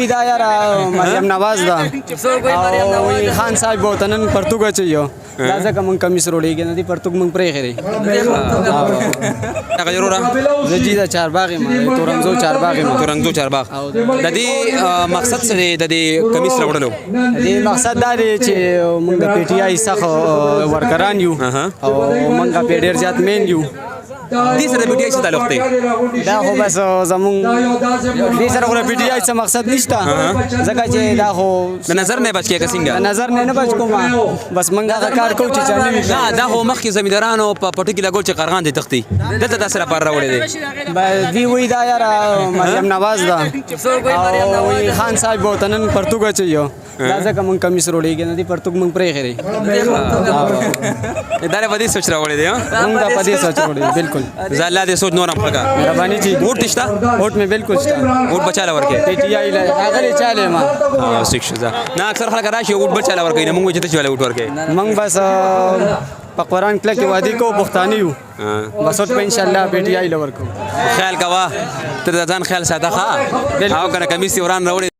وی دا یاره مریم نواز ده او خان صاحب ورته نن پرتوګ اچوي دا ځکه موږ کمیس روړېږي نه دي پرتوګ موږ پرېښی هغه وروره زه جي د چارباغ یم تورنزو چارباغ یم تورنګدو چارباغ د دې مقصد څه دی د دې کمیس راوړلو دې مقصد دا دی چې موږ د پی ټي آی څخه ورکران یو او موږ په ډېر زیات مین یو دې سره د پی ټي آی څه تعلق دی دا خو بس زمونږ دې سره خو د پی ټي آی څه مقصد نشته ځکه چې دا خو د نظر نه بچ کېږه څنګه نظر نه بچ کوم بس موږ هغه کار کوو چې چا نه نه دا خو مخکې زمیندارانو په پټو کې لګول چې قرغان دي تختی دلته تاسو لپاره راوړی دی دی وی دا یاره مریم نواز ده او خان صاحب ورته نن پرتوګ اچوي دا ځکه موږ کمیس روړېږي نه دي پرتوګ موږ پرېښی دا په دې سوچ راوړی دی موږ دا په دې سوچ راوړی بالکل زه الله دې سوچ نورم ښه کړه مهرباني جی ووټ دې شته ووټ مې بالکل شته ووټ به چاله ورکړې پی ټي آی هغه چاله ما ٹھیک شو نه اکثر خلک راشي ووټ به چاله ورکوي نه موږ چې ته چاله ووټ ورکړې موږ بس په قرآن کله کې وادي کو پښتانه یو بس وټ په ان شاء الله پی ټي آی لور کو خیال کوا ته ځان خیال ساته ښه او کنه کمیس وران راوړې